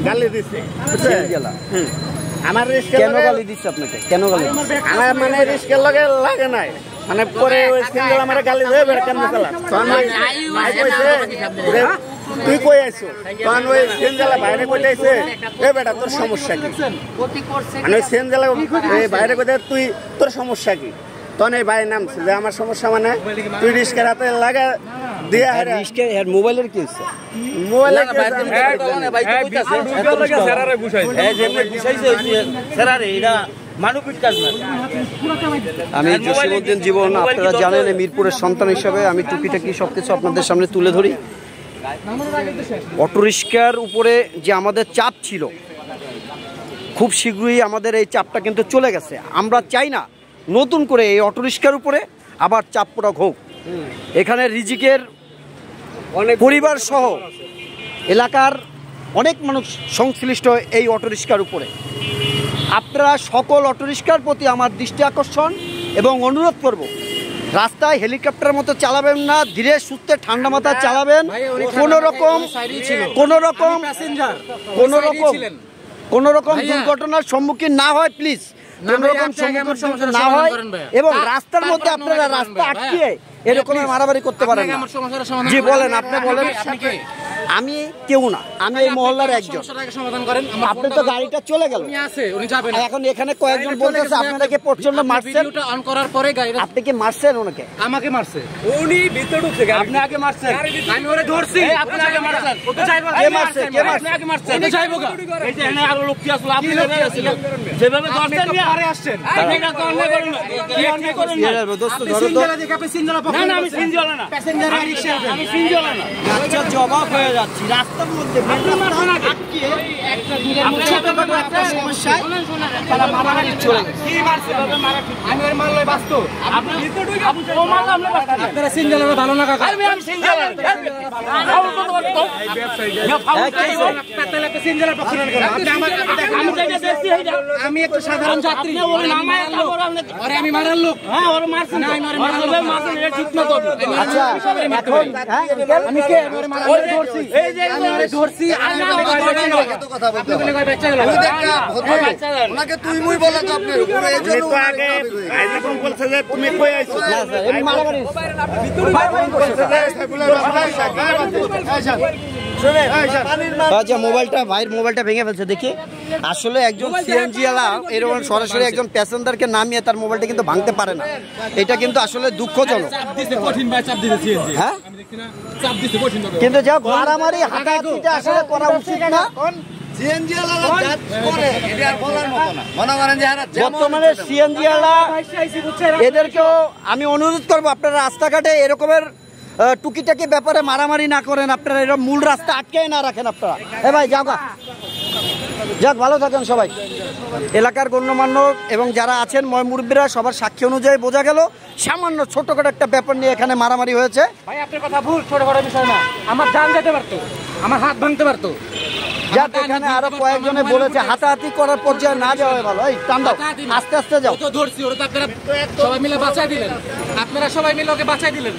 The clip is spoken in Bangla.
গালি দিচ্ছে আমার কেন গালি দিচ্ছে আপনাকে? কেন গালি? আমার মানে রিস্কের লগে লাগে নাই, মানে পরে ওই সিঙ্গেল আমার গালি দেবে কেন চালা তুই কই আইছো তখন ওই সেনজালা বাইরে কই যাইছে এ বেটা তোর সমস্যা কি, মানে ওই সেনজালা বাইরে কই তুই তোর সমস্যা কি, তখন এই ভাই নামছে যে আমার সমস্যা মানে তুই রিস্কের হাতে লাগা দিয়া রিস্কের মোবাইলের কি হচ্ছে মোবাইলের আমি জসীমউদ্দিন জীবন, আপনারা জানেন মিরপুরের সন্তান হিসাবে আমি টুকিটাকি সবকিছু আপনাদের সামনে তুলে ধরি। অটোরিক্সার উপরে যে আমাদের চাপ ছিল খুব শীঘ্রই আমাদের এই চাপটা কিন্তু চলে গেছে। আমরা চাই না নতুন করে এই অটোরিক্সার উপরে আবার চাপ প্রয়োগ হোক। এখানে রিজিকের পরিবার সহ এলাকার অনেক মানুষ সংশ্লিষ্ট এই অটোরিক্সার উপরে। আপনারা সকল অটোরিক্সার প্রতি আমার দৃষ্টি আকর্ষণ এবং অনুরোধ করব, রাস্তায় হেলিকপ্টারের মতো চালাবেন না, ধীরে সুস্থে ঠান্ডা মাথায় চালাবেন। কোনো রকম দুর্ঘটনার সম্মুখীন না হয় প্লিজ, কোনো রকম সম্মুখীন না হয়, এবং রাস্তার মধ্যে আপনারা রাস্তা আটকিয়ে এরকম মারামারি করতে পারেন না। জি বলেন, আপনি বলেন। আমি কেউ না, আমি এই মহল্লার একজন। আপনি তো গাড়িটা চলে গেল, এখন এখানে কয়েকজন বলতেছে আপনাকে প্রচন্ড মারছেন। আপনি কি মারছেন ওনাকে? আমাকে মারছে, উনি ভিতরে ঢুকছে, আপনি আগে মারছেন, আমি ওরে ধরছি, আপনি আগে মারছেন। ও তো যাইবো, কে মারছে? কে মারছে? আগে মারছেন, ও যাইবো গা। এই যে এখানে আরো লোক কি আসলো, আপনি ছিলেন যেভাবে ধরছেন নিয়ে পরে আসছেন। আপনি এটা তো অন্যায় করেন না, কি অন্যায় করেন না দোস্ত? ধরো তো, আপনি সিনজলা পকড়েন। না না, আমি সিনজলা না, প্যাসেঞ্জার রিকশা, আমি সিনজলা না। আচ্ছা জবাব হয়ে যাচ্ছে রাস্তার মধ্যে আপনি মারছেন আগে আটকিয়ে একটা দূরের মধ্যে ছোটখাটো একটা সমস্যায় তারা মারামারি চলে গেছে। কি মারছে? আমি ওর মারলে বাস্তব, আপনি ভিতরে ঢুকে ও মারলে আমরা বাস্তব। আপনারা সিনজলারা ভালো না কাকা? আমি সিনজলা আউল কত বলতো এই ব্যবসায়ী পেতালে তো সিনজলার পক্ষ না করেন আপনি। আমার আমি যেটা দেখছি এইটা, আমি একটা সাধারণ যাত্রী, ওর নাম আরে আমি মারার লোক। হ্যাঁ ওর মারছেন না, আমি মারছেন, এটা ঠিক না তো। আচ্ছা এখন আমি কে ওর মারার ধরছি, এই যে আমি ধরছি, আমি কত কথা বলতে আপনি কই বাচ্চা গেল, আমি দেখা বাচ্চা ওনাকে তুই মুই বলা তো আপনার উপরে এই জন্য আগে আইনা কোন বলছে যে তুমি কই আইছো? না স্যার এই মারামারি আপনি ভিতরে বলছে যে সাইবুলের আচ্ছা মোবাইলটা ভাইয়ের মোবাইলটা ভেঙে ফেলছে দেখি। আসলে একজন সিএনজি ওয়ালা এরকম সরাসরি একজন প্যাসেঞ্জারকে নামিয়ে তার মোবাইলটা কিন্তু ভাঙতে পারে না, এটা কিন্তু আসলে দুঃখজনক। হ্যাঁ কিন্তু যা মারামারি হাতাহাতিটা আসলে করা উচিত না। বর্তমানে সিএনজি ওয়ালা এদেরকেও আমি অনুরোধ করবো আপনারা রাস্তাঘাটে এরকমের টুকিটাকি ব্যাপারে মারামারি না করেন, আপনারা এরকম মূল রাস্তা আটকে না রাখেন আপনারা। এ ভাই যাও, যাক ভালো থাকেন সবাই। এলাকার গণ্যমান্য এবং যারা আছেন ময় মুরব্বীরা সবার সাক্ষী অনুযায়ী বোঝা গেল সামান্য ছোটখাটো একটা ব্যাপার নিয়ে এখানে মারামারি হয়েছে। ভাই আপনার কথা ভুল, ছোটখাটো বিষয় না, আমার জান যেতে পারতো, আমার হাত ভাঙতে পারতো। যাক এখানে আরো কয়েকজনে বলেছে হাতাহাতি করার পর্যায়ে না যাওয়া ভালো। এই টান দাও, আস্তে আস্তে যাও। তো ধরছি ওরা, তো আপনারা সবাই মিলে বাঁচাই দিলেন, আপনারা সবাই মিলে ওকে বাঁচাই দিলেন।